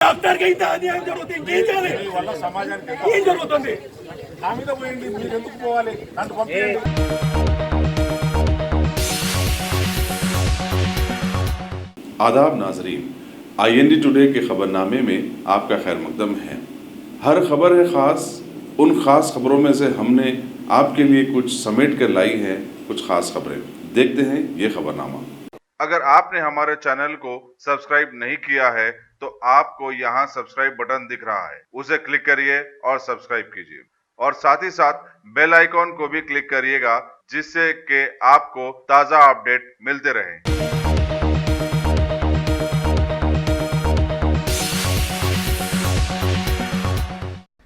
డాక్టర్కి ఇంత అన్యాయం జరుగుతుంది ఏం చేయాలి? వల్ల సమాజానికి ఏం జరుగుతుంది? నా మీద పోయింది, మీరు ఎందుకు పోవాలి? నన్ను పంపించండి. आदाब नाजरीन, IND टुडे के खबरनामे में आपका खैर मकदम है। हर खबर है ख़ास, उन ख़ास खबरों में से हमने आपके लिए कुछ समेट कर लाई है कुछ ख़ास खबरें। देखते हैं ये खबरनामा। अगर आपने हमारे चैनल को सब्सक्राइब नहीं किया है तो आपको यहाँ सब्सक्राइब बटन दिख रहा है, उसे क्लिक करिए और सब्सक्राइब कीजिए और साथ ही साथ बेल आइकॉन को भी क्लिक करिएगा जिससे कि आपको ताज़ा अपडेट मिलते रहें।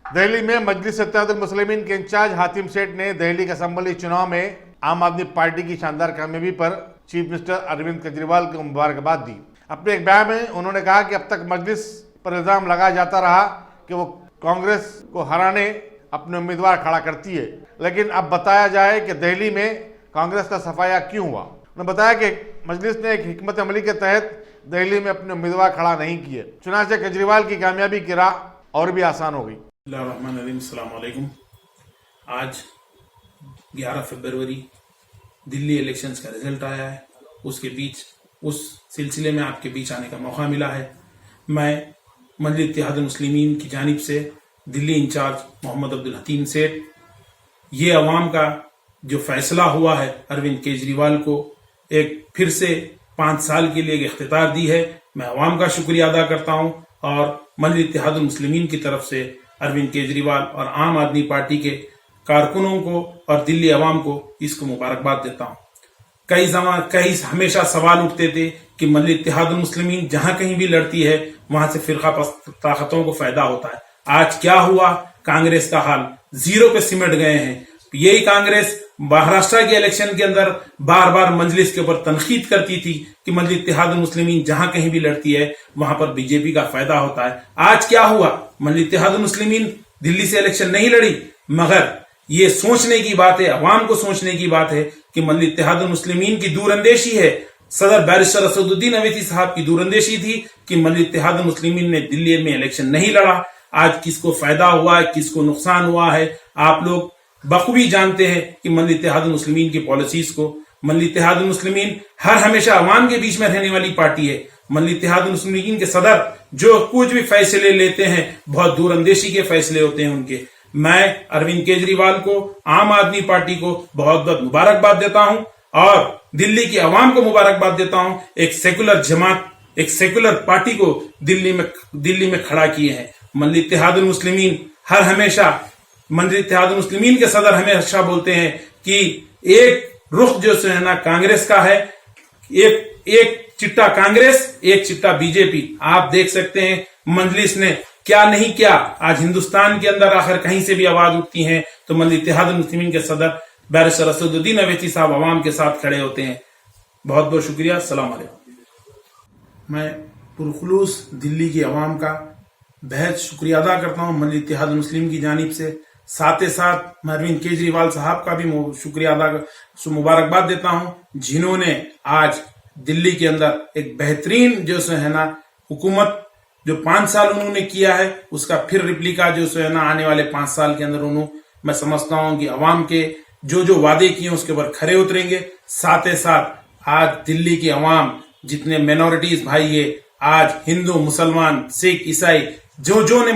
दिल्ली में मजलिस इत्तेहादुल मुस्लिमीन के इंचार्ज हातिम सेठ ने दिल्ली के असेंबली चुनाव में आम आदमी पार्टी की शानदार कामयाबी पर चीफ मिनिस्टर अरविंद केजरीवाल को मुबारकबाद दी। अपने एक बयान में उन्होंने कहा कि अब तक मजलिस पर इल्जाम लगाया जाता रहा कि वो कांग्रेस को हराने अपने उम्मीदवार खड़ा करती है, लेकिन अब बताया जाए कि दिल्ली में कांग्रेस का सफाया क्यों हुआ। उन्होंने बताया कि मजलिस ने एक हिकमत अमली के तहत दिल्ली में अपने उम्मीदवार खड़ा नहीं किए, चुनांचे केजरीवाल की कामयाबी की राह और भी आसान हो गई। अस्सलामुअलैकुम। आज 11 फरवरी दिल्ली इलेक्शंस का रिजल्ट आया है। उसके बीच उस सिलसिले में आपके बीच आने का मौका मिला है। मैं मजलिस इत्तेहादुल मुस्लिमीन की जानिब से दिल्ली इंचार्ज मोहम्मद अब्दुल हकीम सेठ, ये अवाम का जो फैसला हुआ है अरविंद केजरीवाल को एक फिर से 5 साल के लिए इख्तियार दी है, मैं अवाम का शुक्रिया अदा करता हूं और मजलिस इत्तेहादुल मुस्लिमीन की तरफ से अरविंद केजरीवाल और आम आदमी पार्टी के कारकुनों को और दिल्ली अवाम को इसको मुबारकबाद देता हूं। कई हमेशा सवाल उठते थे कि मजलिस इत्तेहादुल मुस्लिमीन जहां कहीं भी लड़ती है वहां से फिरका ताकतों को फायदा होता है। आज क्या हुआ? कांग्रेस का हाल जीरो पे सिमट गए हैं। यही कांग्रेस महाराष्ट्र के इलेक्शन के अंदर बार बार मजलिस के ऊपर तनकीद करती थी कि मजलिस इत्तेहादुल मुस्लिमीन जहां कहीं भी लड़ती है वहां पर बीजेपी का फायदा होता है। आज क्या हुआ? मजलिस इत्तेहादुल मुस्लिमीन दिल्ली से इलेक्शन नहीं लड़ी, मगर ये सोचने की बात है, अवाम को सोचने की बात है कि मजलिस इत्तेहादुल मुस्लिमीन की दूरअंदेशी है। सदर बैरिस्टर असदुद्दीन अवैसी साहब की दूरअंदेशी थी कि मजलिस इत्तेहादुल मुस्लिमीन ने दिल्ली में इलेक्शन नहीं लड़ा। आज किसको फायदा हुआ है, किसको नुकसान हुआ है, आप लोग बखूबी जानते हैं कि मजलिस इत्तेहादुल मुस्लिमीन की पॉलिसीज को। मजलिस इत्तेहादुल मुस्लिमीन हर हमेशा अवाम के बीच में रहने वाली पार्टी है। मजलिस इत्तेहादुल मुस्लिमीन के सदर जो कुछ भी फैसले लेते हैं बहुत दूरअंदेशी के फैसले होते हैं उनके। मैं अरविंद केजरीवाल को, आम आदमी पार्टी को बहुत बहुत मुबारकबाद देता हूं और दिल्ली की अवाम को मुबारकबाद देता हूं। एक सेकुलर जमात, एक सेकुलर पार्टी को दिल्ली में खड़ा किए हैं। मजलिस इत्तेहादुल मुस्लिमीन हर हमेशा, मजलिस इत्तेहादुल मुस्लिमीन के सदर हमेशा बोलते हैं कि एक रुख जो है ना कांग्रेस का है, एक चिट्टा कांग्रेस, एक चिट्टा बीजेपी। आप देख सकते हैं मजलिस ने क्या नहीं किया। आज हिंदुस्तान के अंदर आखिर कहीं से भी आवाज उठती है तो मजलिस इत्तेहादुल मुस्लिमीन के सदर बैरिस्टर असदुद्दीन अवैसी साहब अवाम के साथ खड़े होते हैं। बहुत बहुत शुक्रिया। अस्सलाम वालेकुम। मैं पुरखुलूस दिल्ली की अवाम का बेहद शुक्रिया अदा करता हूं मजलिस इत्तेहादुल मुस्लिमीन की जानिब से। साथ ही साथ मैं अरविंद केजरीवाल साहब का भी शुक्रिया मुबारकबाद देता हूं, जिन्होंने आज दिल्ली के अंदर एक बेहतरीन जो है ना हुकूमत जो 5 साल उन्होंने किया है उसका फिर रिप्लिका जो है ना आने वाले 5 साल के अंदर मैं समझता हूं कि अवाम के जो वादे किए उसके ऊपर खरे उतरेंगे। साथ ही साथ आज दिल्ली की अवाम जितने माइनॉरिटीज भाई है, आज हिंदू, मुसलमान, सिख, ईसाई जो ने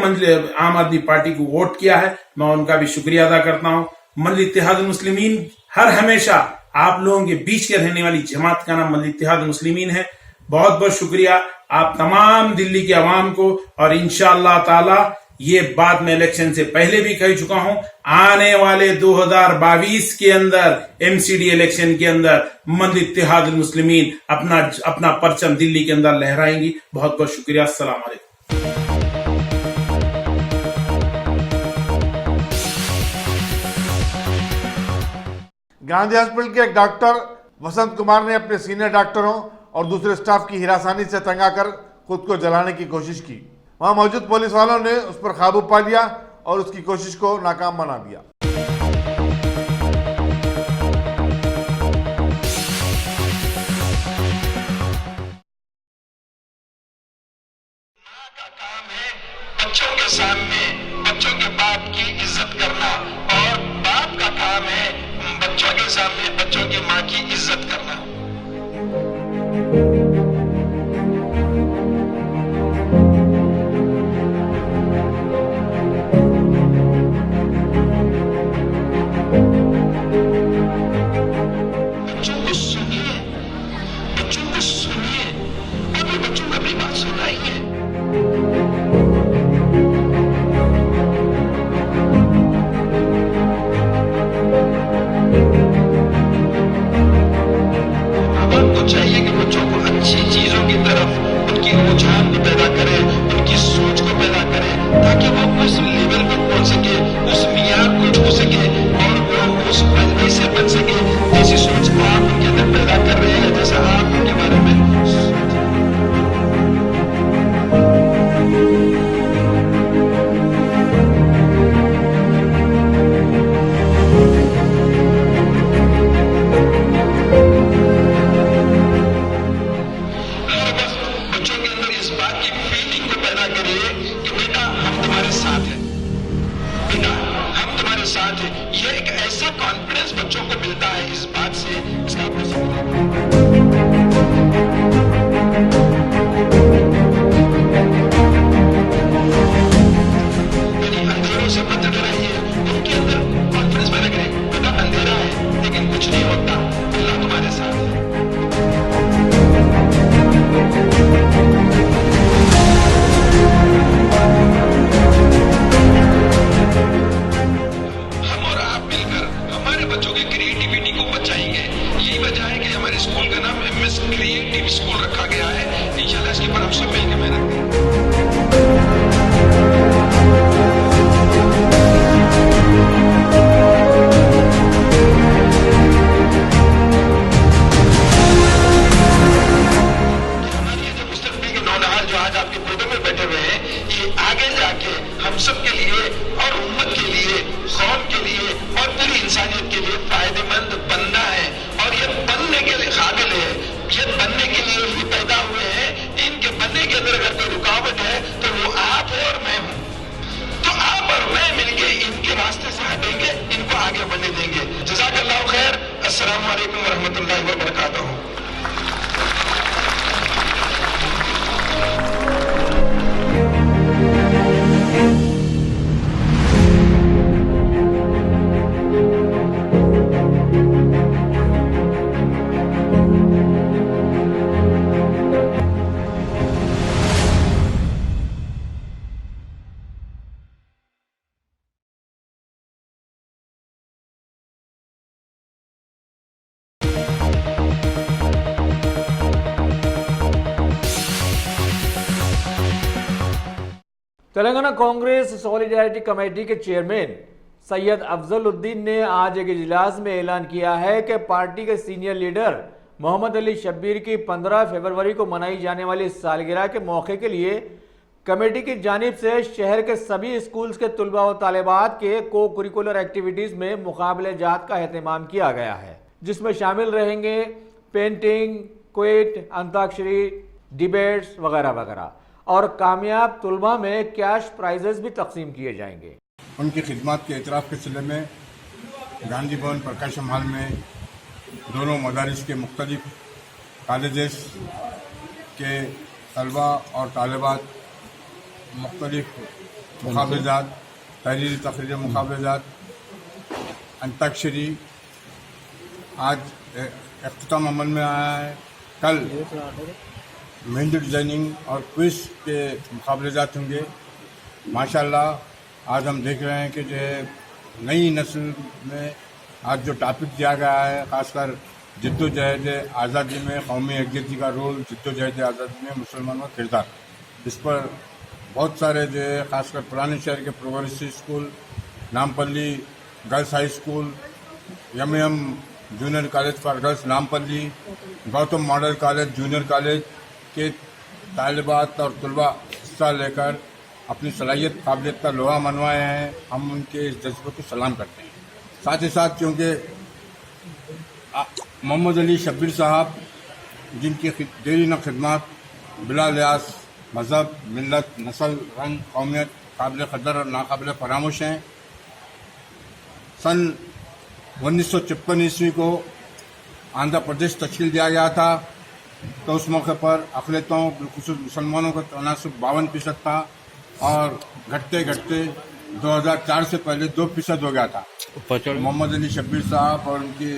आम आदमी पार्टी को वोट किया है, मैं उनका भी शुक्रिया अदा करता हूं। मजलिस इत्तेहादुल मुस्लिमीन हर हमेशा आप लोगों के बीच के रहने वाली जमात का नाम मजलिस इत्तेहादुल मुस्लिमीन है। बहुत बहुत शुक्रिया आप तमाम दिल्ली के अवाम को। और इंशाअल्लाह ताला ये बात मैं इलेक्शन से पहले भी कह चुका हूं, आने वाले 2022 के अंदर एमसीडी इलेक्शन के अंदर मजलिस इत्तेहादुल मुस्लिमीन अपना परचम दिल्ली के अंदर लहराएंगी। बहुत बहुत शुक्रिया। अस्सलाम वालेकुम। गांधी हॉस्पिटल के एक डॉक्टर वसंत कुमार ने अपने सीनियर डॉक्टरों और दूसरे स्टाफ की हिरासानी से तंग आकर खुद को जलाने की कोशिश की। वहां मौजूद पुलिस वालों ने उस पर काबू पा लिया और उसकी कोशिश को नाकाम बना दिया। काम बच्चों के सामने बच्चों के बाप की इज्जत करना, और बाप का काम है बच्चों के सामने बच्चों की माँ की इज्जत करना। बच्चों को सुनिए, और भी बच्चों को अपनी बात सुनाइए। आपको चाहिए कि बच्चों को अच्छी चीजों की तरफ उनकी रुझान को पैदा करें, उनकी सोच को पैदा करें, ताकि वो उस लेवल पे पहुंच सके, उस मियार को छू सके, और वो उस ऐसे बन सके जैसी सोच आप उनके अंदर पैदा कर रहे हैं, जैसा आप उनके बारे में साथ है। ये एक ऐसा कॉन्फिडेंस बच्चों को मिलता है इस बात से, इसका अंधेरों से मत डराइए, उनके अंदर कॉन्फिडेंस पैदा करें। बेटा अंधेरा है लेकिन कुछ नहीं होता, अल्लाह तुम्हारे साथ है। बच्चों की क्रिएटिविटी को बचाएंगे। यही वजह है कि हमारे स्कूल का नाम MS क्रिएटिव स्कूल रखा गया है। इंशाल्लाह इसके ऊपर हम सब मिलकर मेहनत करेंगे। हमारी ये जो मुस्तकबिल के नौजवान जो आज आपके फोटो में बैठे हुए हैं, ये आगे जाके हम सब के लिए और उम्मत के लिए, कौम के लिए और पूरी इंसानियत के लिए फायदेमंद बनना है, और ये बनने के लिए काबिल है, ये बनने के लिए ही पैदा हुए हैं। इनके बनने के अंदर अगर कोई रुकावट है तो वो आप है और मैं हूं। तो आप और मैं मिलके इनके रास्ते से हटेंगे, इनको आगे बढ़ने देंगे। जज़ाकल्लाहु खैर। अस्सलामु अलैकुम व रहमतुल्लाहि व बरकातहू। तेलंगाना कांग्रेस सॉलिडारिटी कमेटी के चेयरमैन सैयद अफजलुद्दीन ने आज एक इजलास में ऐलान किया है कि पार्टी के सीनियर लीडर मोहम्मद अली शब्बीर की 15 फरवरी को मनाई जाने वाली सालगिरह के मौके के लिए कमेटी की जानिब से शहर के सभी स्कूल्स के तलबा व तालिबात के को करिकुलर एक्टिविटीज़ में मुकाबले जात का एहतमाम किया गया है, जिसमें शामिल रहेंगे पेंटिंग, क्विट, अंताक्षरी, डिबेट्स वगैरह वगैरह, और कामयाब तलबा में कैश प्राइजेस भी तकसीम किए जाएंगे। उनकी खिदमत के एतराफ़ के सिलसिले में गांधी भवन प्रकाशम हॉल में दोनों मदारिस के मुख्तलिफ कॉलेजेस के तलबा और तालिबात मुख्तलिफ मुकाबलेजात, तहरीरी तकरीर मुकाबलेजात, अंताक्षरी आज इख्तिताम अमल में आया है। कल मेहंदी डिज़ाइनिंग और क्विज के मुकाबलेजात होंगे। माशाल्लाह आज हम देख रहे हैं कि जो है नई नस्ल में आज जो टॉपिक दिया गया है, ख़ासकर जद्दोजहद आज़ादी में कौमी यकजहती का रोल, जद्दोजहद आज़ादी में मुसलमानों का किरदार, इस पर बहुत सारे जो है ख़ासकर पुराने शहर के progressive school, Nampally girls high school, यम junior college for girls Nampally, Gautam model college junior college के तालिबात और तलबा हिस्सा लेकर अपनी सलाहियत काबिलियत का लोहा मनवाए हैं। हम उनके इस जज्बे को सलाम करते हैं। साथ ही साथ क्योंकि मोहम्मद अली शब्बीर साहब जिनकी देरी न खिदमत बिला लिहाज मज़हब, मिलत, नस्ल, रंग, कौमियत काबिल कदर और नाकाबिल फरामोश हैं। सन 1953 ईस्वी को आंध्र प्रदेश तश्कील दिया गया था, तो उस मौके पर अक़लियतों बिलखुसूस मुसलमानों का तनासुब 52% था और घटते घटते 2004 से पहले 2% हो गया था। मोहम्मद अली शब्बीर साहब और उनके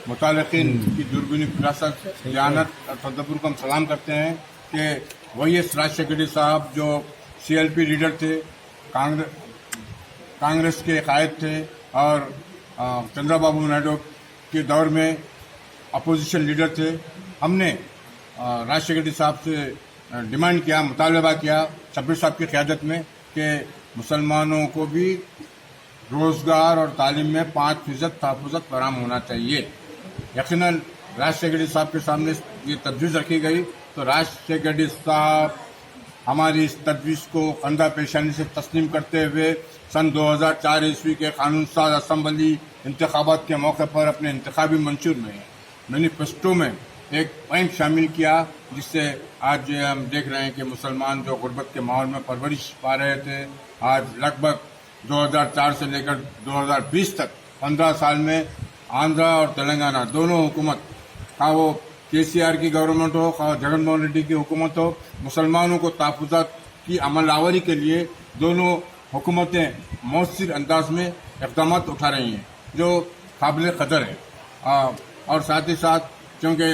मुतालिकीन की दूरबीनी फिरासत, ज़ियानत और तदब्बुर को हम सलाम करते हैं कि वही राजशेखर साहब जो CLP लीडर थे, कांग्रेस के कायद थे और चंद्रबाबू नायडू के दौर में अपोजिशन लीडर थे। हमने राजशेखर साहब से डिमांड किया, मुतालबा किया शब्बीर साहब की क़यादत में कि मुसलमानों को भी रोज़गार और तालीम में 5% तहफ़्फ़ुज़ फराहम होना चाहिए। यकीनन राजशेखर साहब के सामने ये तजवीज़ रखी गई तो राजशेखर साहब हमारी इस तजवीज़ को कंधा पेशानी से तस्लीम करते हुए सन 2004 ईस्वी के कानून साज असम्बली इंतखाबात के मौके पर अपने इंतखाबी मंशूर में मैनिफेस्टो में एक पॉइंट शामिल किया, जिससे आज जो हम देख रहे हैं कि मुसलमान जो गुर्बत के माहौल में परवरिश पा रहे थे, आज लगभग 2004 से लेकर 2020 तक 15 साल में आंध्र और तेलंगाना दोनों हुकूमत, का वो KCR की गवर्नमेंट हो, का जगनमोहन रेड्डी की हुकूमत हो, मुसलमानों को तहफ़्फ़ुज़ात की अमलावरी के लिए दोनों हुकूमतें मौसर अंदाज में इक़दाम उठा रही हैं, जो काबिल कदर है। और साथ ही साथ क्योंकि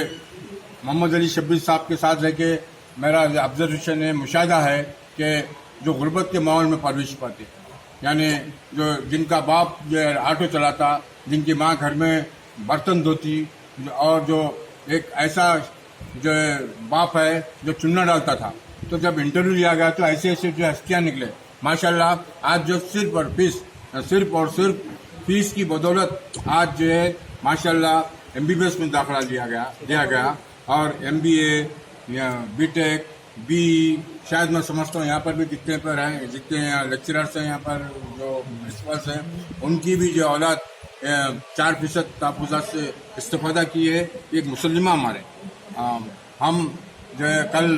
मोहम्मद अली शब्बीर साहब के साथ रह के मेरा ऑब्जर्वेशन है, मुशाहिदा है कि जो गुर्बत के माहौल में परवरिश पाते, यानी जो जिनका बाप जो ऑटो चलाता, जिनकी माँ घर में बर्तन धोती, और जो एक ऐसा जो बाप है जो चुन्ना डालता था, तो जब इंटरव्यू लिया गया तो ऐसे ऐसे जो हस्तियाँ निकले माशाल्लाह। आज जो सिर्फ और सिर्फ फीस की बदौलत आज जो है माशाल्लाह MBBS में दाखिला दिया गया और MBA या BTech, BE, शायद मैं समझता हूँ यहाँ पर भी जितने लेक्चरर्स हैं यहाँ पर जो प्रिंसिपल्स हैं, उनकी भी जो औलाद 4% तहफ़्फ़ुज़ात से इस्तेफादा की है। एक मुसलमा हमारे हम जो है कल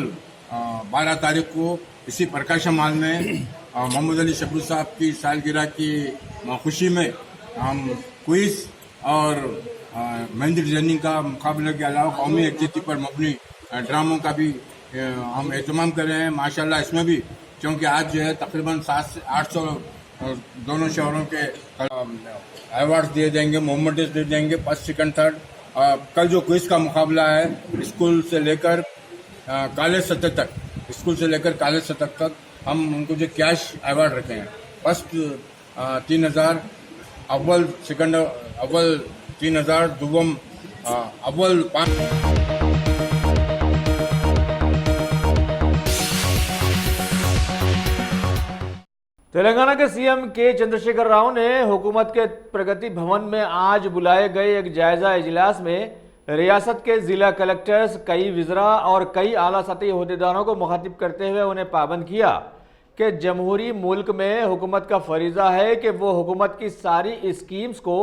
12 तारीख को इसी प्रकाशम हॉल में मोहम्मद अली शब्बीर साहब की सालगिरह की खुशी में हम क्विज और मेहंदी डिजाइनिंग का मुकाबले के अलावा कौमी एकजुटती पर मबनी ड्रामों का भी हम एहतमाम कर रहे हैं माशाल्लाह। इसमें भी क्योंकि आज जो है तकरीबन 700 से 800 दोनों शहरों के अवार्ड्स दिए जाएंगे, मोहम्मद डेज दिए जाएंगे, फर्स्ट, सेकंड, थर्ड। कल जो क्विज का मुकाबला है स्कूल से लेकर कॉलेज सतह तक हम उनको जो कैश अवार्ड रखे हैं, फर्स्ट 3000, अव्वल 3000, दुवम अव्वल 5। तेलंगाना के CM के चंद्रशेखर राव ने हुकूमत के प्रगति भवन में आज बुलाए गए एक जायजा इजलास में रियासत के जिला कलेक्टर्स, कई वज़रा और कई आला सतही अहदेदारों को मुखातिब करते हुए उन्हें पाबंद किया कि जमहूरी मुल्क में हुकूमत का फरीज़ा है कि वो हुकूमत की सारी स्कीम्स को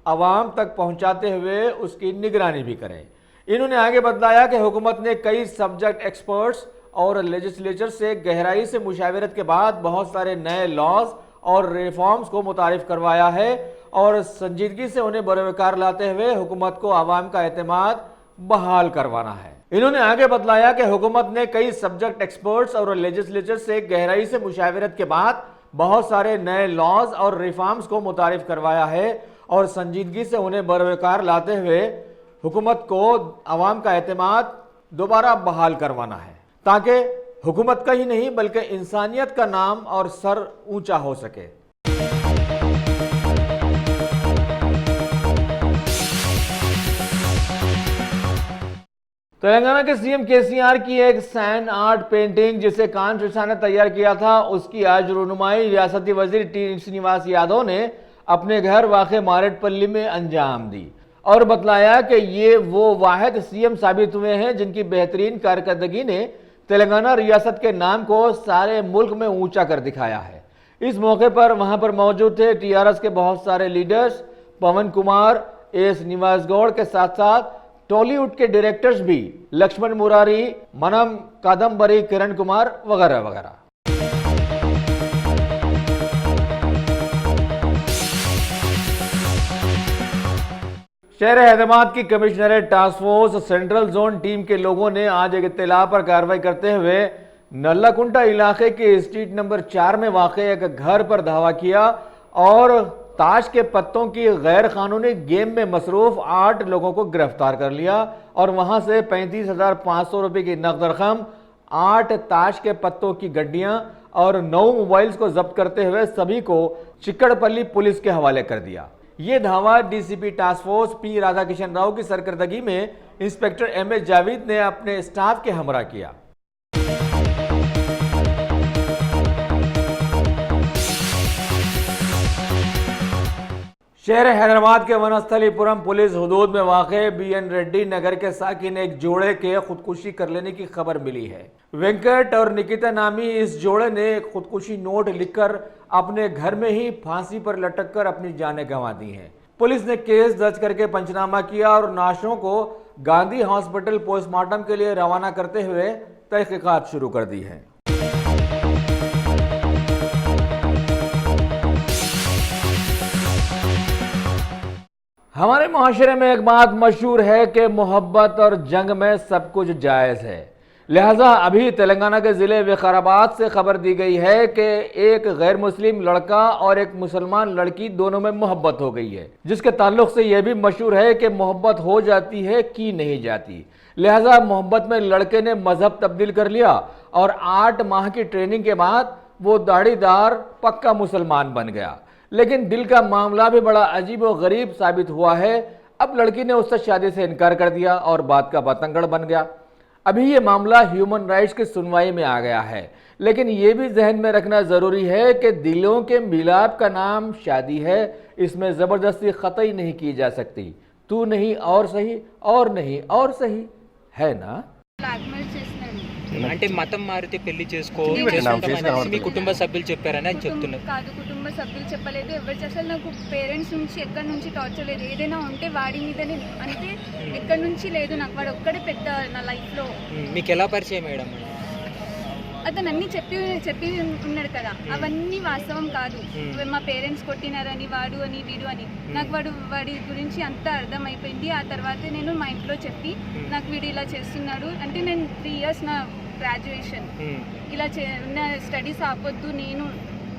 आवाम तक पहुंचाते हुए उसकी निगरानी भी करें। इन्होंने आगे बतलाया कि हुकूमत ने कई सब्जेक्ट एक्सपर्ट्स और लेजिस्लेचर से गहराई से मुशावरत के बाद बहुत सारे नए लॉज और रिफॉर्म्स को मुतारिफ करवाया है और संजीदगी से उन्हें बरवकार लाते हुए हुकूमत को आवाम का एतमाद बहाल करवाना है। इन्होंने आगे बतलाया कि हुकूमत ने कई सब्जेक्ट एक्सपर्ट्स और लेजिस्लेचर से गहराई से मुशावरत के बाद बहुत सारे नए लॉज और रिफॉर्म्स को मुतारिफ करवाया है और संजीदगी से उन्हें बरवकार लाते हुए हुकूमत को आवाम का एतमाद दोबारा बहाल करवाना है, ताकि हुकूमत का ही नहीं बल्कि इंसानियत का नाम और सर ऊंचा हो सके। तेलंगाना के CM KCR की एक सैंड आर्ट पेंटिंग जिसे कान रिसा ने तैयार किया था, उसकी आज रुनुमाई रियासती वजीर T श्रीनिवास यादव ने अपने घर वाक़े मारेडपल्ली में अंजाम दी और बतलाया कि ये वो वाहिद CM साबित हुए हैं जिनकी बेहतरीन कारकर्दगी ने तेलंगाना रियासत के नाम को सारे मुल्क में ऊंचा कर दिखाया है। इस मौके पर वहां पर मौजूद थे TRS के बहुत सारे लीडर्स, पवन कुमार, AS निवास गौड़ के साथ साथ टॉलीवुड के डायरेक्टर्स भी लक्ष्मण मुरारी, मनम कादम्बरी, किरण कुमार वगैरह वगैरह। शहर हैदराबाद की commissionerate task force central zone team के लोगों ने आज एक इत्तला पर कार्रवाई करते हुए नल्लाकुंटा इलाके के स्ट्रीट नंबर 4 में वाक़े एक घर पर धावा किया और ताश के पत्तों की गैर कानूनी गेम में मसरूफ 8 लोगों को गिरफ्तार कर लिया और वहां से 35,500 रुपये की नकद रकम, 8 ताश के पत्तों की गड्डियां और 9 मोबाइल्स को जब्त करते हुए सभी को चिक्कड़पल्ली पुलिस के हवाले कर दिया। ये धावा DCP task force P Radhakishan Rao की सरकर्दगी में इंस्पेक्टर एमएस जावेद ने अपने स्टाफ के हमरा किया। शहर हैदराबाद के वनस्थलीपुरम पुलिस हुदूद में वाक़े बीएन रेड्डी नगर के साकिन एक जोड़े के खुदकुशी कर लेने की खबर मिली है। वेंकट और निकिता नामी इस जोड़े ने एक खुदकुशी नोट लिखकर अपने घर में ही फांसी पर लटककर अपनी जानें गंवा दी हैं। पुलिस ने केस दर्ज करके पंचनामा किया और नाशों को गांधी हॉस्पिटल पोस्टमार्टम के लिए रवाना करते हुए तहकीकात शुरू कर दी है। हमारे मुआशरे में एक बात मशहूर है कि मोहब्बत और जंग में सब कुछ जायज़ है। लिहाजा अभी तेलंगाना के ज़िले विकाराबाद से खबर दी गई है कि एक गैर मुस्लिम लड़का और एक मुसलमान लड़की दोनों में मोहब्बत हो गई है, जिसके ताल्लुक से यह भी मशहूर है कि मोहब्बत हो जाती है कि नहीं जाती। लिहाजा मोहब्बत में लड़के ने मजहब तब्दील कर लिया और 8 माह की ट्रेनिंग के बाद वो दाढ़ीदार पक्का मुसलमान बन गया। लेकिन दिल का मामला भी बड़ा अजीब और गरीब साबित हुआ है। अब लड़की ने उससे शादी से इनकार कर दिया और बात का बतंगड़ बन गया। अभी ये मामला ह्यूमन राइट्स की सुनवाई में आ गया है, लेकिन ये भी जहन में रखना ज़रूरी है कि दिलों के मिलाप का नाम शादी है। इसमें ज़बरदस्ती ख़तई नहीं की जा सकती। तू नहीं और सही, और नहीं और सही, है ना। అంటే మతం మారితే పెళ్లి మీ కుటుంబ సభ్యులు చెప్పారని అని చెప్తున్నారు. కాదు, కుటుంబ సభ్యులు చెప్పలేదు, ఎవరు అసలు నాకు పేరెంట్స్ నుంచి ఎక్కడి నుంచి టార్చర్ లేదు. ఏదైనా ఉంటే వాడి మీదనే, అంటే ఎక్కడి నుంచి లేదు. నాకు వాడు ఒక్కడే పెద్ద నా లైఫ్ లో. మీకు ఎలా పరిచయం మేడం? అతను అన్ని చెప్పి ఉన్నాడు కదా, అవన్నీ వాస్తవం కాదు. మా పేరెంట్స్ కొట్టినారని, వాడు అని వీడు అని, నాకు వాడి గురించి అంతా అర్థం అయిపోయింది. ఆ తర్వాత నేను మా ఇంట్లో చెప్పి నాకు వీడు ఇలా చేస్తున్నాడు అంటే, నేను 3 years నా గ్రాడ్యుయేషన్ ఇలా నా స్టడీస్ ఆపొద్దు, నేను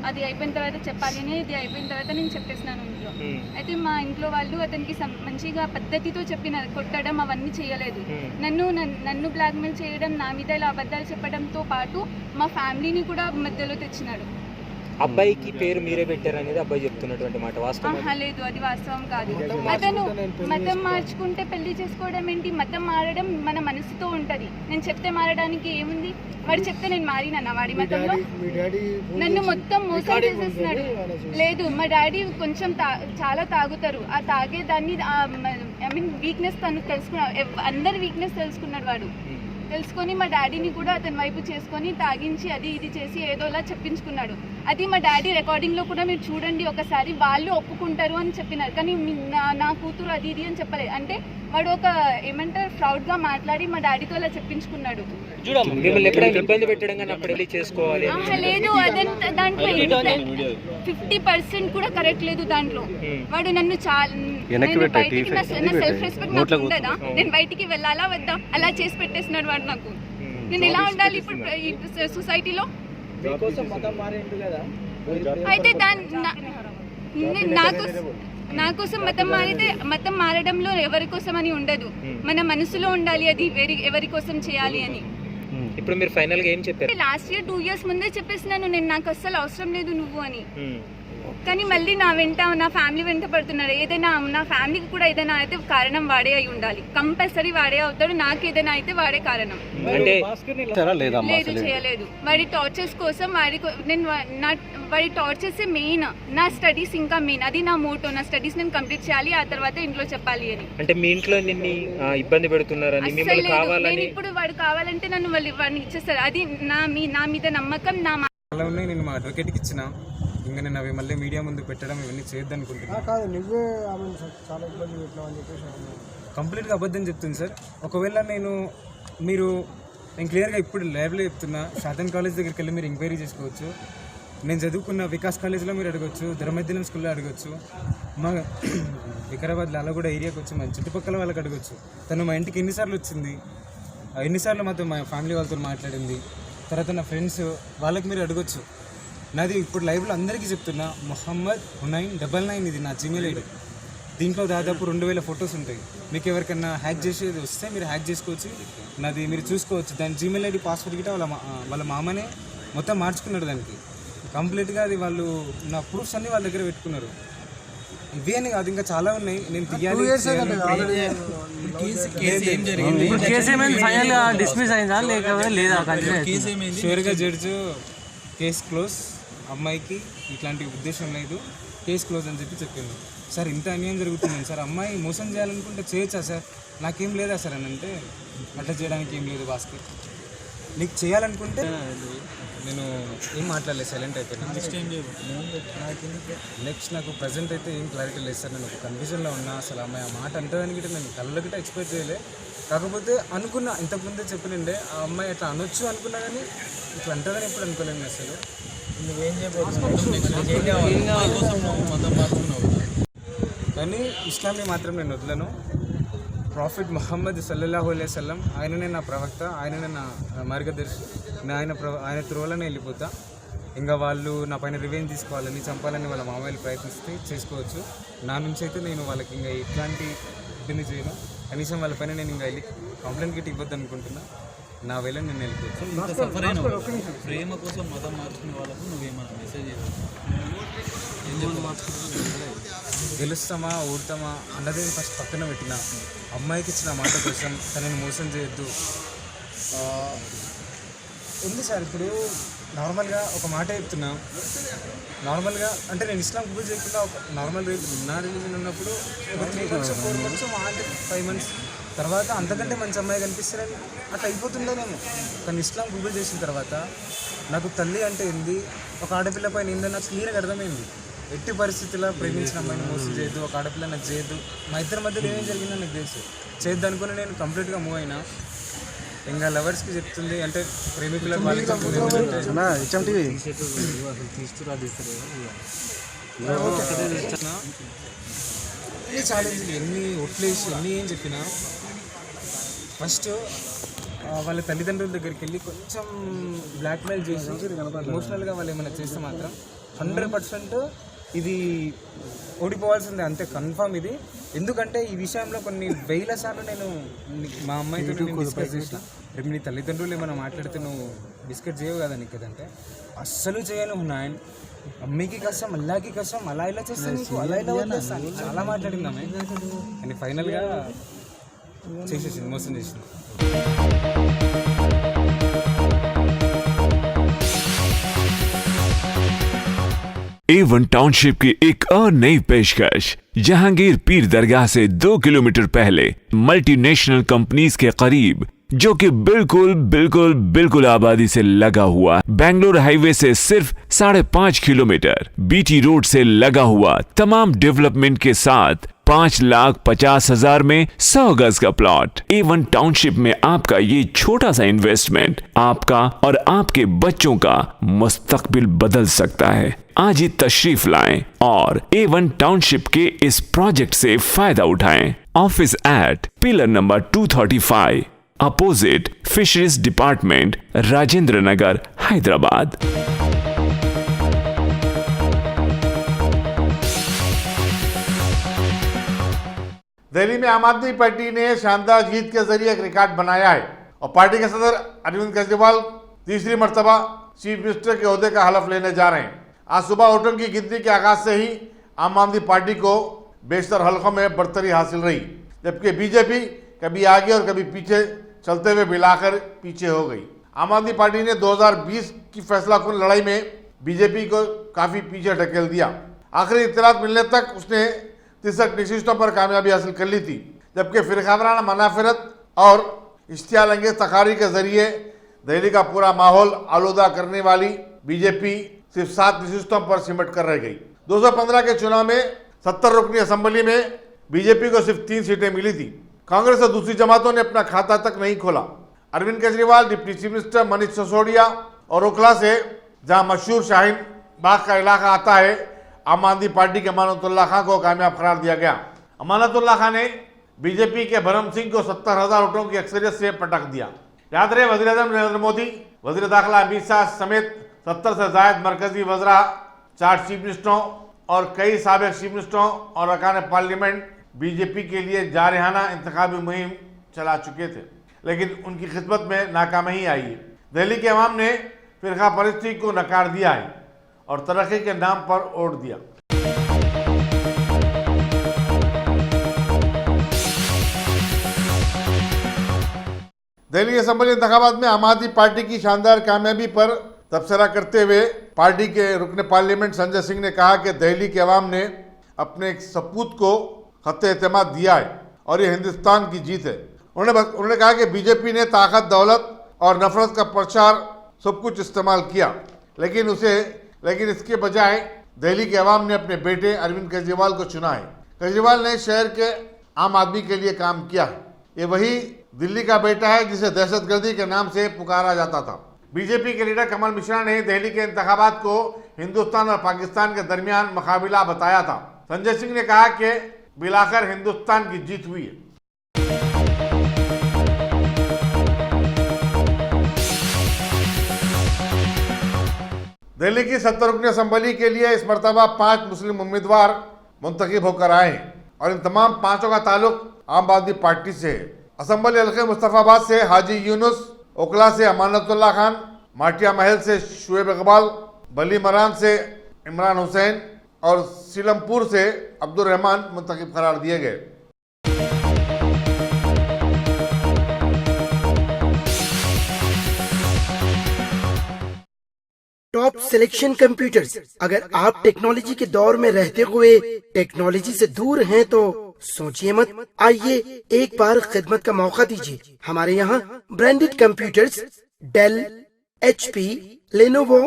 అది అయిపోయిన తర్వాత చెప్పాలి అని, ఇది అయిపోయిన తర్వాత నేను చెప్పేసినాను ఇంట్లో. అయితే మా ఇంట్లో వాళ్ళు అతనికి మంచిగా పద్ధతితో చెప్పినారు, కొట్టడం అవన్నీ చేయలేదు. నన్ను బ్లాక్మెయిల్ చేయడం, నా మీద ఇలా అబద్ధాలు చెప్పడంతో పాటు మా ఫ్యామిలీని కూడా మధ్యలో తెచ్చినాడు. అబ్బాయికి పేరు మీరే పెట్టారనేది అబ్బాయి చెప్తున్నటువంటి మాట వాస్తవం? లేదు, అది వాస్తవం కాదు. అతను మతం మార్చుకుంటే పెళ్లి చేసుకోవడం ఏంటి? మతం మారడం మన మనసుతో ఉంటది. నేను చెప్తే మారడానికి ఏముంది? వాడు చెప్తే నేను మారినా వాడి మతంలో? నన్ను మొత్తం మోసం చేసేస్తున్నాడు. లేదు, మా డాడీ కొంచెం చాలా తాగుతారు. ఆ తాగేదాన్ని ఐ మీన్ వీక్నెస్ తను తెలుసుకున్నాడు. అందరి వీక్నెస్ తెలుసుకున్నాడు వాడు. తెలుసుకొని మా డాడీని కూడా అతని వైపు చేసుకొని తాగించి అది ఇది చేసి ఏదోలా చెప్పించుకున్నాడు. అది మా డాడీ రికార్డింగ్లో కూడా మీరు చూడండి ఒకసారి, వాళ్ళు ఒప్పుకుంటారు అని చెప్పినారు. కానీ నా కూతురు అది ఇది అని చెప్పలేదు. అంటే వాడు ఒక ఏమంటారు ఫ్రౌడ్గా మాట్లాడి మా డాడీతో అలా చెప్పించుకున్నాడు. ఇబ్బంది పెట్టడం చేసుకోవాలి లేదు, అదంతా దాంట్లో 50% కూడా కరెక్ట్ లేదు దాంట్లో. వాడు నన్ను బయటికి నా సెల్ఫ్ రెస్పెక్ట్ నాకు ఉండదా? నేను బయటికి వెళ్ళాలా వద్దా? అలా చేసి పెట్టేస్తున్నాడు వాడు నాకు. నేను ఎలా ఉండాలి ఇప్పుడు సొసైటీలో? అయితే నా కోసం మతం మారడంలో ఎవరి కోసం అని ఉండదు, మన మనసులో ఉండాలి అది ఎవరి కోసం చేయాలి అని. ఇప్పుడు మీరు ఫైనల్ గా ఏం చెప్పారు? లాస్ట్ ఇయర్ 2 years ముందే చెప్పేసినాను నేను, నాకు అస్సలు అవసరం లేదు నువ్వు అని. కానీ మళ్ళీ నా ఫ్యామిలీ వెంట పడుతున్నాడు. ఏదైనా నా ఫ్యామిలీకి కూడా ఏదైనా అయితే కారణం వాడే అయి ఉండాలి. కంపల్సరీ వాడే అవుతాడు. నాకు ఏదైనా అయితే వాడే కారణం. లేదు, చేయలేదు. వాడి టార్చర్స్ కోసం వాడి టార్చర్స్ మెయిన్. నా స్టడీస్ ఇంకా మెయిన్. అది నా మోటో. నా స్టడీస్ నేను కంప్లీట్ చేయాలి, ఆ తర్వాత ఇంట్లో చెప్పాలి అని. అంటే మీ ఇంట్లో నిన్ను ఇబ్బంది పెడుతున్నారని, మిమ్మల్ని కావాలని? నేను ఇప్పుడు వాడు కావాలంటే నన్ను వాడిని ఇచ్చేస్తారు. అది నా మీద నమ్మకం. నేను మా అడ్వకేట్కి ఇచ్చిన, ఇంకా నేను అవి మళ్ళీ మీడియా ముందు పెట్టడం ఇవన్నీ చేయొద్దనుకుంటున్నాను. నువ్వే చాలా ఇబ్బంది పెట్టినావు అని చెప్పేసి కంప్లీట్గా అబద్ధం చెప్తుంది సార్. ఒకవేళ నేను క్లియర్గా ఇప్పుడు లైవ్లో చెప్తున్నా, షాదన్ కాలేజ్ దగ్గరికి వెళ్ళి మీరు ఎంక్వైరీ చేసుకోవచ్చు. నేను చదువుకున్న వికాస్ కాలేజ్లో మీరు అడగచ్చు, ధర్మదినం స్కూల్లో అడగచ్చు, మా వికారాబాద్లో అలా కూడా ఏరియాకి వచ్చి మన చుట్టుపక్కల వాళ్ళకి అడగచ్చు. తను మా ఇంటికి ఎన్నిసార్లు వచ్చింది, ఎన్నిసార్లు మాతో మా ఫ్యామిలీ వాళ్ళతో మాట్లాడింది, తర్వాత నా ఫ్రెండ్స్ వాళ్ళకి మీరు అడగచ్చు. నాది ఇప్పుడు లైవ్లో అందరికీ చెప్తున్నా, Muhammad1999 ఇది నా జీమెయిల్ ఐడి. దీంట్లో దాదాపు 2000 ఫొటోస్ ఉంటాయి. మీకు ఎవరికైనా హ్యాక్ చేసేది వస్తే మీరు హ్యాక్ చేసుకోవచ్చు, నాది మీరు చూసుకోవచ్చు. దాని జీమెయిల్ ఐడి పాస్వర్డ్ గిట్ట వాళ్ళ మామనే మొత్తం మార్చుకున్నాడు దానికి కంప్లీట్గా. అది వాళ్ళు నా ప్రూఫ్స్ అన్నీ వాళ్ళ దగ్గర పెట్టుకున్నారు. ఇవి అని కాదు, ఇంకా చాలా ఉన్నాయి. నేను తీయాలి. షూర్గా జడ్జి కేసు క్లోజ్, అమ్మాయికి ఇట్లాంటి ఉద్దేశం లేదు, కేసు క్లోజ్ అని చెప్పింది. సార్ ఇంత అన్యాయం జరుగుతుంది సార్, అమ్మాయి మోసం చేయాలనుకుంటే చేయొచ్చా సార్, నాకేం లేదా సార్ అని అంటే, అట్లా చేయడానికి ఏం లేదు భాస్కర్, నీకు చేయాలనుకుంటే నేను ఏం మాట్లాడలేదు, సైలెంట్ అయిపోయినా. నెక్స్ట్ నాకు ప్రజెంట్ అయితే ఏం క్లారిటీ లేదు సార్. నేను ఒక కన్ఫ్యూజన్లో ఉన్నా. అసలు అమ్మాయి ఆ మాట అంటుందని గిట్ట నేను కళ్ళ గిట్ట ఎక్స్పెక్ట్ చేయలే. కాకపోతే అనుకున్నా, ఇంతకుముందే చెప్పినండే ఆ అమ్మాయి అట్లా అనొచ్చు అనుకున్నా, కానీ ఇట్లా అంటుందని ఎప్పుడు అనుకోలేను అసలు. కానీ ఇస్లాంని మాత్రం నేను వదలను. ప్రాఫిట్ ముహమ్మద్ సల్లల్లాహు అలైహి వసల్లం ఆయననే నా ప్రవక్త, ఆయననే నా మార్గదర్శి. ఆయన త్రోవలోనే వెళ్ళిపోతా. ఇంకా వాళ్ళు నా పైన రివెంజ్ తీసుకోవాలని, చంపాలని వాళ్ళ మామయ్యలు ప్రయత్నిస్తే చేసుకోవచ్చు. నా నుంచి అయితే నేను వాళ్ళకి ఇంకా ఎట్లాంటి ఇబ్బంది చేయను. కనీసం వాళ్ళ పైన నేను ఇంకా వెళ్ళి కంప్లైంట్ గిట్టి ఇవ్వద్దు అనుకుంటున్నా. నా వేళ నేను వెళ్ళిపోతాను. ప్రేమ కోసం మతం మార్చుకునే వాళ్ళకు నువ్వేమన్నా మెసేజ్ గెలుస్తామా ఓడతామా అన్నది ఫస్ట్ పక్కన పెట్టిన. అమ్మాయికి ఇచ్చిన మాట కోసం తనని మోసం చేయొద్దు. ఉంది సార్, ఇప్పుడు నార్మల్గా ఒక మాట చెప్తున్నా. నార్మల్గా అంటే నేను ఇస్లాం కబూల్ చేయకుండా ఒక నార్మల్ నా రిలీజన్ ఉన్నప్పుడు ఒక 3 months 4 months 5 months తర్వాత అంతకంటే మంచి అమ్మాయి కనిపిస్తారని అట్లా అయిపోతుందోనేమో. కానీ ఇస్లాం కబూల్ చేసిన తర్వాత నాకు తల్లి అంటే ఏంది, ఒక ఆడపిల్ల పైన ఏందో నాకు క్లియర్గా అర్థమైంది. ఎట్టి పరిస్థితుల్లో ప్రేమించిన అమ్మాయిని మోసం చేయొద్దు, ఒక ఆడపిల్ల నాకు చేయొద్దు. మా ఇద్దరి మధ్యలో ఏమేం జరిగిందో నాకు తెలుసు. చేయొద్దు అనుకుని నేను కంప్లీట్గా మూవ్ అయినా. ఇంకా లవర్స్కి చెప్తుంది అంటే ప్రేమికులకు వాళ్ళకి చెప్తుంది ఎన్ని ఛాలెంజ్లు, ఎన్ని ఒట్లేసి, ఎన్ని ఏం చెప్పినా ఫస్ట్ వాళ్ళ తల్లిదండ్రుల దగ్గరికి వెళ్ళి కొంచెం బ్లాక్మెయిల్ చేసి ఎమోషనల్గా వాళ్ళు ఏమైనా చేస్తే మాత్రం 100% ఇది ఓడిపోవాల్సిందే, అంతే కన్ఫామ్ ఇది. ఎందుకంటే ఈ విషయంలో కొన్ని వేల సార్లు నేను మా అమ్మాయితో నేను డిస్కస్ చేసిన. రేపు నీ తల్లిదండ్రులు ఏమైనా మాట్లాడితే నువ్వు డిస్కస్ చేయవు కదా నీకు కదంటే, అస్సలు చేయను నాయన్, అమ్మాయికి కష్టం, అల్లాకి కష్టం, అలా ఇలా చేస్తాను నీకు, అలా ఇలా వదిలేస్తాను, చాలా మాట్లాడింది ఆమె. కానీ ఫైనల్గా చేసేసింది, మోసం చేసింది. A1 टाउनशिप की एक और नई पेशकश। जहांगीर पीर दरगाह से 2 किलोमीटर पहले मल्टीनेशनल कंपनीज के करीब, जो कि बिल्कुल आबादी से लगा हुआ, बेंगलोर हाईवे से सिर्फ 5.5 किलोमीटर, बीटी रोड से लगा हुआ, तमाम डेवलपमेंट के साथ 5,50,000 में 100 गज का प्लॉट। A1 टाउनशिप में आपका ये छोटा सा इन्वेस्टमेंट आपका और आपके बच्चों का मुस्तकबिल बदल सकता है। आज ही तशरीफ लाएं और A1 टाउनशिप के इस प्रोजेक्ट से फायदा उठाएं। Office at pillar number 235 opposite fisheries department, Rajendra Nagar, Hyderabad. Delhi में आम आदमी पार्टी ने शानदार जीत के जरिए एक रिकॉर्ड बनाया है और पार्टी के सदर अरविंद केजरीवाल तीसरी मर्तबा चीफ मिनिस्टर के ओहदे का हलफ लेने जा रहे हैं। आज सुबह वोटों की गिनती के आगाज से ही आम आदमी पार्टी को बेशतर हलकों में बढ़तरी हासिल रही, जबकि बीजेपी कभी आगे और कभी पीछे चलते हुए मिलाकर पीछे हो गई। आम आदमी पार्टी ने 2020 की फैसलाकुन लड़ाई में बीजेपी को काफी पीछे ढकेल दिया। आखिरी इत्तलात मिलने तक उसने 63 नशिस्तों पर कामयाबी हासिल कर ली थी, जबकि फिरकावाराना मनाफरत और इश्तियाल अंगेज तकारी के जरिए दिल्ली का पूरा माहौल आलूदा करने वाली बीजेपी सिर्फ 7 नशिस्तों पर सिमट कर रह गई। 2015 के चुनाव में 70 रुकनी असेंबली में बीजेपी को सिर्फ 3 सीटें मिली थी। कांग्रेस और दूसरी जमातों ने अपना खाता तक नहीं खोला। Arvind Kejriwal, deputy chief minister Manish Sisodia और ओखला से, जहां मशहूर शाहीन बाग का इलाका आता है, आम आदमी पार्टी के अमानतुल्लाह खां को कामयाब करार दिया गया। अमानतुल्लाह खां ने बीजेपी के भरम सिंह को 70,000 वोटों की अक्सरियत से पटक दिया। याद रहे, वज़ीर आज़म नरेंद्र मोदी, वज़ीर दाखिला अमित शाह समेत 70 से ज़ायद मरकजी वज़रा, 4 चीफ मिनिस्टरों और कई साबिक चीफ मिनिस्टरों और अरकान पार्लियामेंट बीजेपी के लिए जारहाना इंतखाबी मुहिम चला चुके थे, लेकिन उनकी खिदमत में नाकामी आई है। दिल्ली के अवाम ने फिरका परस्ती को नकार दिया है और तरक्की के नाम पर वोट दिया। दिल्ली असेंबली इंतखाबात में आम आदमी पार्टी की शानदार कामयाबी पर तबसरा करते हुए पार्टी के रुकने पार्लियामेंट संजय सिंह ने कहा कि दिल्ली के अवाम ने अपने एक सपूत को खत्ते एतमाद दिया है और ये हिंदुस्तान की जीत है। उन्होंने कहा कि बीजेपी ने ताकत, दौलत और नफरत का प्रचार सब कुछ इस्तेमाल किया, लेकिन इसके बजाय दिल्ली के अवाम ने अपने बेटे अरविंद केजरीवाल को चुना है। केजरीवाल ने शहर के आम आदमी के लिए काम किया है। ये वही दिल्ली का बेटा है जिसे दहशतगर्दी के नाम से पुकारा जाता था। बीजेपी के लीडर कमल मिश्रा ने दिल्ली के इंतखाबात को हिंदुस्तान और पाकिस्तान के दरमियान मुकाबला बताया था। संजय सिंह ने कहा कि बिलाकर हिंदुस्तान की जीत हुई है। दिल्ली की 70 रुकनी असेंबली के लिए इस मरतबा 5 मुस्लिम उम्मीदवार मुंतखब होकर आए हैं और इन तमाम 5 का ताल्लुक आम आदमी पार्टी से है। असेंबली हल्के मुस्तफाबाद से हाजी यूनुस, ओखला से अमानतुल्लाह खान, माटिया महल से शुएब इकबाल, बली मरान से इमरान हुसैन और सीलमपुर से अब्दुल रहमान मुंतखब करार दिए गए। Top selection computers. अगर आप टेक्नोलॉजी के दौर में रहते हुए टेक्नोलॉजी से दूर हैं तो सोचिए मत, आइए एक बार खिदमत का मौका दीजिए। हमारे यहाँ branded computers, Dell, HP, Lenovo,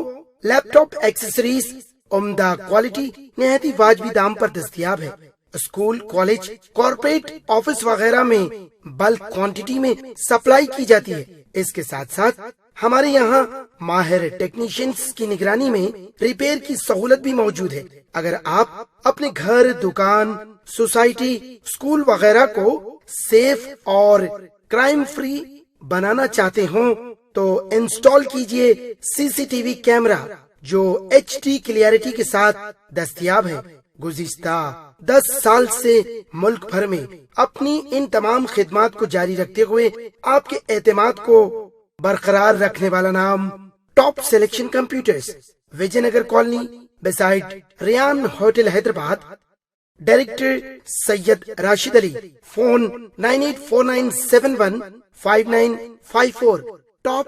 laptop accessories उम्दा क्वालिटी निहायत ही वाजबी दाम पर दस्तयाब है। स्कूल, कॉलेज, कॉर्पोरेट, ऑफिस वगैरह में बल्क क्वांटिटी में सप्लाई की जाती है। इसके साथ साथ हमारे यहाँ माहिर टेक्नीशियंस की निगरानी में रिपेयर की सहूलत भी मौजूद है। अगर आप अपने घर, दुकान, सोसाइटी, स्कूल वगैरह को सेफ और क्राइम फ्री बनाना चाहते हो तो इंस्टॉल कीजिए CCTV कैमरा जो HD क्लियरिटी के साथ दस्तयाब है। गुज़िश्ता 10 साल से मुल्क भर में अपनी इन तमाम खिदमात को जारी रखते हुए आपके एतमाद को बरकरार रखने वाला नाम top selection computers, Vijayanagar colony beside Riyan hotel Hyderabad. Director Syed Rashid Ali. Phone 9849715954। Top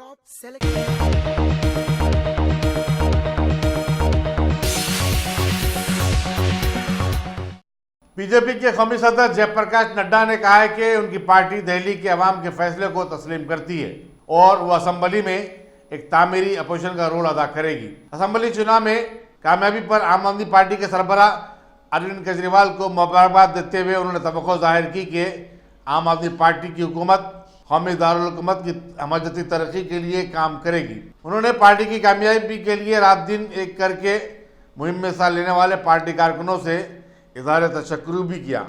BJP के कौमी सदर जयप्रकाश नड्डा ने कहा है कि उनकी पार्टी दिल्ली के अवाम के फैसले को तस्लीम करती है और वो असेंबली में एक तामीरी अपोजिशन का रोल अदा करेगी। असेंबली चुनाव में कामयाबी पर आम आदमी पार्टी के सरबराह अरविंद केजरीवाल को मुबारकबाद देते हुए उन्होंने तवक्को जाहिर की कि आम आदमी पार्टी की हुकूमत कौमी दारुल हुकूमत की हमजती तरक्की के लिए काम करेगी। उन्होंने पार्टी की कामयाबी के लिए रात दिन एक करके मुहिम में हिस्सा लेने वाले पार्टी कारकुनों से इज़हार तशक्कुर भी किया,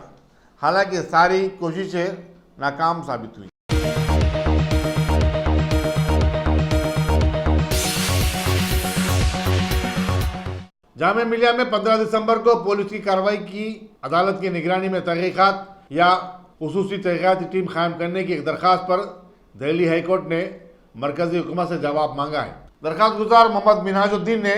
हालांकि सारी कोशिशें नाकाम साबित हुई। जामिया मिलिया में 15 दिसंबर को पुलिस की कार्रवाई की अदालत की निगरानी में तहकीकात या खुसूसी तहकीकाती टीम कायम करने की एक दरख्वास्त पर दिल्ली हाई कोर्ट ने मरकजी हुकूमत से जवाब मांगा है। दरख्वास्त गुजार मोहम्मद मिनहाजुद्दीन ने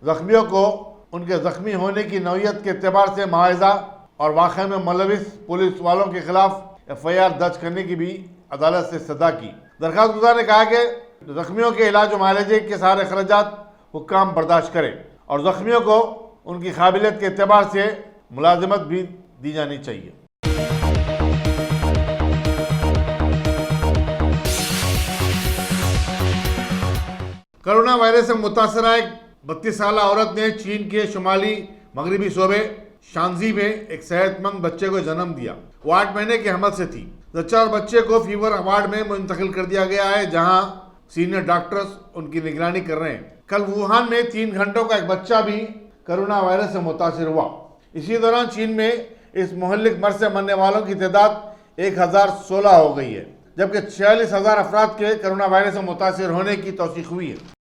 जख्मियों को उनके जख्मी होने की नौयत के एतबार से मुआवजा और वाक़े में मुलविस पुलिस वालों के खिलाफ FIR दर्ज करने की भी अदालत से सदा की। दरख्वास्त गुजार ने कहा कि जख्मियों के इलाज और मुआलजे के सारे खर्चात हुक्काम बर्दाश्त करें और जख्मियों को उनकी काबिलियत के एतबार से मुलाजमत भी दी जानी चाहिए। कोरोना वायरस से मुतासरा एक 32 साल औरत ने चीन के शुमाली मगरबी सूबे शांजी में एक सेहतमंद बच्चे को जन्म दिया। वो 8 महीने की हमल से थी। जच्चा और बच्चे को फीवर वार्ड में मुंतकिल कर दिया गया है, जहां सीनियर डॉक्टर्स उनकी निगरानी कर रहे हैं। कल वुहान में 3 घंटों का एक बच्चा भी कोरोना वायरस से मुतासिर हुआ। इसी दौरान चीन में इस मुहल्लिक मर्ज से मरने वालों की तादाद 1016 हो गई है, जबकि 46,000 अफराद के कोरोना वायरस से मुतासिर होने की तौसीक हुई है।